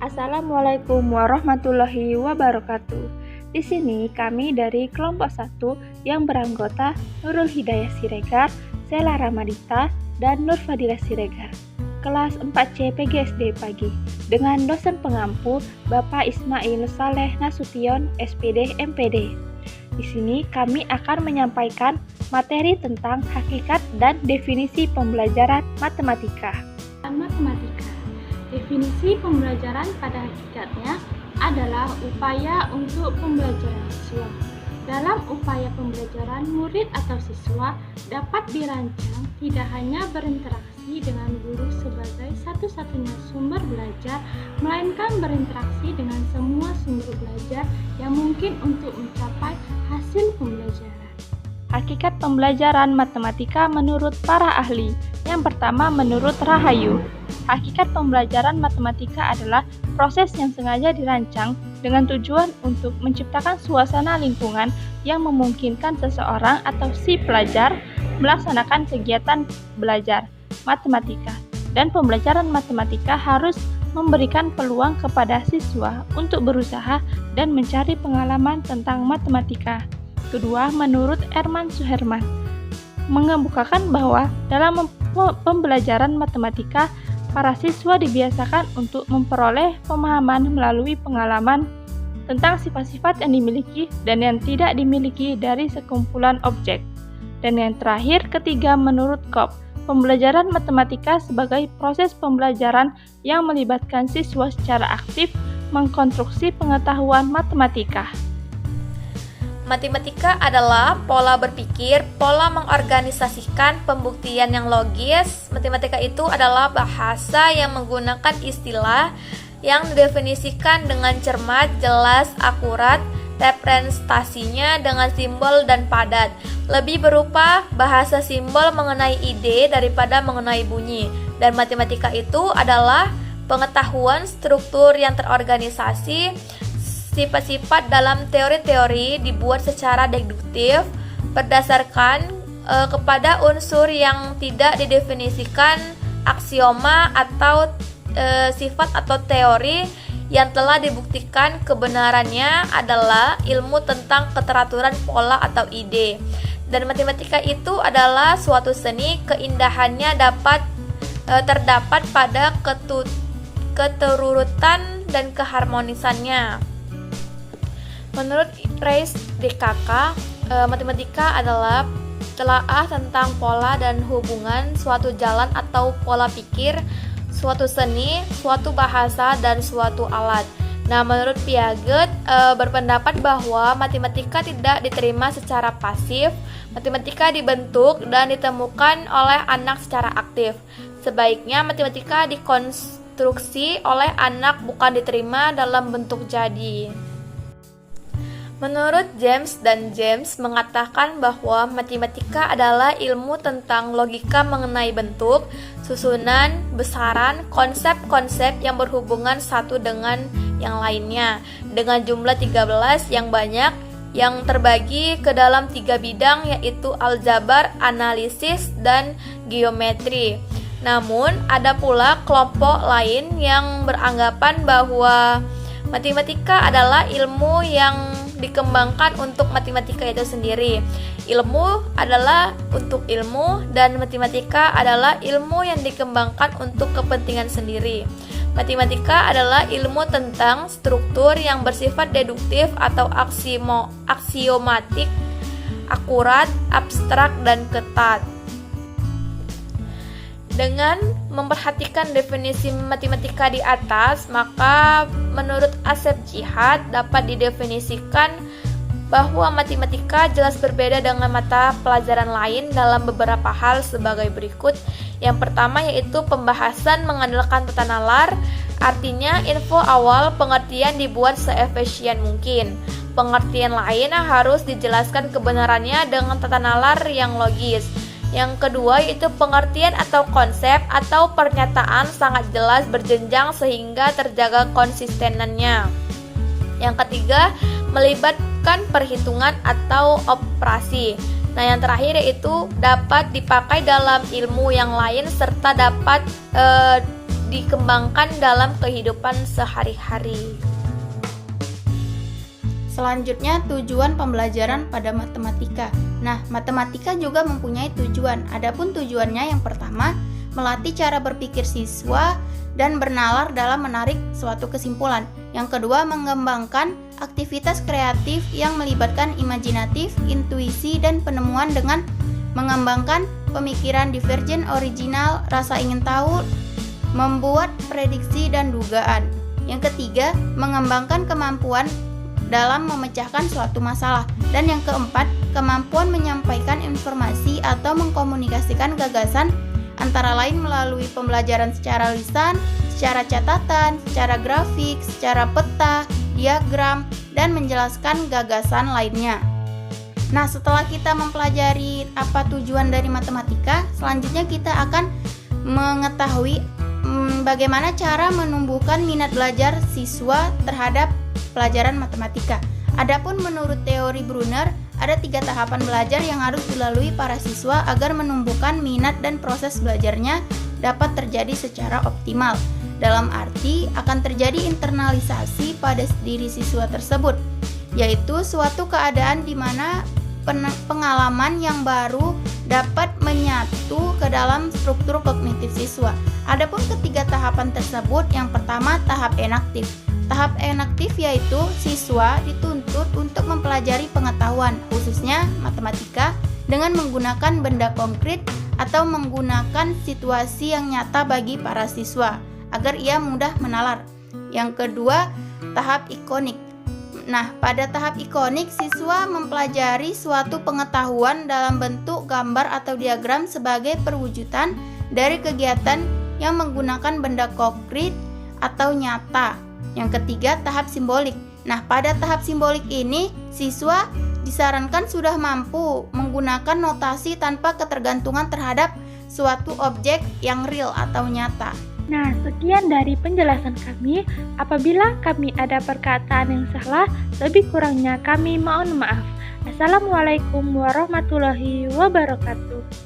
Assalamualaikum warahmatullahi wabarakatuh. Di sini kami dari kelompok 1 yang beranggota Nurul Hidayah Siregar, Sela Ramadita, dan Nur Fadilah Siregar. Kelas 4C PGSD pagi dengan dosen pengampu Bapak Ismail Saleh Nasution, SPD MPD. Di sini kami akan menyampaikan materi tentang hakikat dan definisi pembelajaran matematika. Matematika. Definisi pembelajaran pada hakikatnya adalah upaya untuk pembelajaran siswa. Dalam upaya pembelajaran, murid atau siswa dapat dirancang tidak hanya berinteraksi dengan guru sebagai satu-satunya sumber belajar, melainkan berinteraksi dengan semua sumber belajar yang mungkin untuk mencapai hasil pembelajaran. Hakikat pembelajaran matematika menurut para ahli. Yang pertama, menurut Rahayu, hakikat pembelajaran matematika adalah proses yang sengaja dirancang dengan tujuan untuk menciptakan suasana lingkungan yang memungkinkan seseorang atau si pelajar melaksanakan kegiatan belajar matematika. Dan pembelajaran matematika harus memberikan peluang kepada siswa untuk berusaha dan mencari pengalaman tentang matematika. Kedua, menurut Erman Suherman, mengemukakan bahwa dalam pembelajaran matematika, para siswa dibiasakan untuk memperoleh pemahaman melalui pengalaman tentang sifat-sifat yang dimiliki dan yang tidak dimiliki dari sekumpulan objek. Dan yang terakhir, ketiga, menurut Kopp, pembelajaran matematika sebagai proses pembelajaran yang melibatkan siswa secara aktif mengkonstruksi pengetahuan matematika. Matematika adalah pola berpikir, pola mengorganisasikan pembuktian yang logis. Matematika itu adalah bahasa yang menggunakan istilah yang didefinisikan dengan cermat, jelas, akurat, representasinya dengan simbol dan padat. Lebih berupa bahasa simbol mengenai ide daripada mengenai bunyi. Dan matematika itu adalah pengetahuan struktur yang terorganisasi. Sifat-sifat dalam teori-teori dibuat secara deduktif berdasarkan kepada unsur yang tidak didefinisikan, aksioma atau sifat atau teori yang telah dibuktikan kebenarannya adalah ilmu tentang keteraturan pola atau ide. Dan matematika itu adalah suatu seni, keindahannya dapat terdapat pada keterurutan dan keharmonisannya. Menurut Reis DKK, matematika adalah telaah tentang pola dan hubungan suatu jalan atau pola pikir, suatu seni, suatu bahasa, dan suatu alat. Nah, menurut Piaget berpendapat bahwa matematika tidak diterima secara pasif. Matematika dibentuk dan ditemukan oleh anak secara aktif. Sebaiknya matematika dikonstruksi oleh anak, bukan diterima dalam bentuk jadi. Menurut James mengatakan bahwa matematika adalah ilmu tentang logika mengenai bentuk, susunan, besaran, konsep-konsep yang berhubungan satu dengan yang lainnya, dengan jumlah 13 yang banyak, yang terbagi ke dalam 3 bidang, yaitu aljabar, analisis, dan geometri. Namun, ada pula kelompok lain yang beranggapan bahwa matematika adalah ilmu yang dikembangkan untuk matematika itu sendiri. Ilmu adalah untuk ilmu dan matematika adalah ilmu yang dikembangkan untuk kepentingan sendiri. Matematika adalah ilmu tentang struktur yang bersifat deduktif atau aksiomatik, akurat, abstrak, dan ketat. Dengan memperhatikan definisi matematika di atas, maka menurut Asep Jihad dapat didefinisikan bahwa matematika jelas berbeda dengan mata pelajaran lain dalam beberapa hal sebagai berikut. Yang pertama yaitu pembahasan mengandalkan tata nalar, artinya info awal pengertian dibuat seefisien mungkin. Pengertian lain harus dijelaskan kebenarannya dengan tata nalar yang logis. Yang kedua yaitu pengertian atau konsep atau pernyataan sangat jelas berjenjang sehingga terjaga konsistenannya. Yang ketiga, melibatkan perhitungan atau operasi. Nah, yang terakhir yaitu dapat dipakai dalam ilmu yang lain serta dapat dikembangkan dalam kehidupan sehari-hari. Selanjutnya, tujuan pembelajaran pada matematika. Nah, matematika juga mempunyai tujuan. Adapun tujuannya yang pertama, melatih cara berpikir siswa dan bernalar dalam menarik suatu kesimpulan. Yang kedua, mengembangkan aktivitas kreatif yang melibatkan imajinatif, intuisi, dan penemuan dengan mengembangkan pemikiran divergen, original, rasa ingin tahu, membuat prediksi dan dugaan. Yang ketiga, mengembangkan kemampuan dalam memecahkan suatu masalah. Dan yang keempat, kemampuan menyampaikan informasi atau mengkomunikasikan gagasan antara lain melalui pembelajaran secara lisan, secara catatan, secara grafik, secara peta, diagram, dan menjelaskan gagasan lainnya. Nah, setelah kita mempelajari apa tujuan dari matematika, selanjutnya kita akan mengetahui bagaimana cara menumbuhkan minat belajar siswa terhadap pelajaran matematika. Adapun menurut teori Brunner, ada 3 tahapan belajar yang harus dilalui para siswa agar menumbuhkan minat dan proses belajarnya dapat terjadi secara optimal. Dalam arti akan terjadi internalisasi pada diri siswa tersebut, yaitu suatu keadaan di mana pengalaman yang baru dapat menyatu ke dalam struktur kognitif siswa. Adapun ketiga tahapan tersebut, yang pertama tahap enaktif. Tahap enaktif yaitu siswa dituntut untuk mempelajari pengetahuan, khususnya matematika, dengan menggunakan benda konkret atau menggunakan situasi yang nyata bagi para siswa, agar ia mudah menalar. Yang kedua, tahap ikonik. Nah, pada tahap ikonik, siswa mempelajari suatu pengetahuan dalam bentuk gambar atau diagram sebagai perwujudan dari kegiatan yang menggunakan benda konkret atau nyata. Yang ketiga, tahap simbolik. Nah, pada tahap simbolik ini, siswa disarankan sudah mampu menggunakan notasi tanpa ketergantungan terhadap suatu objek yang real atau nyata. Nah, sekian dari penjelasan kami. Apabila kami ada perkataan yang salah, lebih kurangnya kami mohon maaf. Assalamualaikum warahmatullahi wabarakatuh.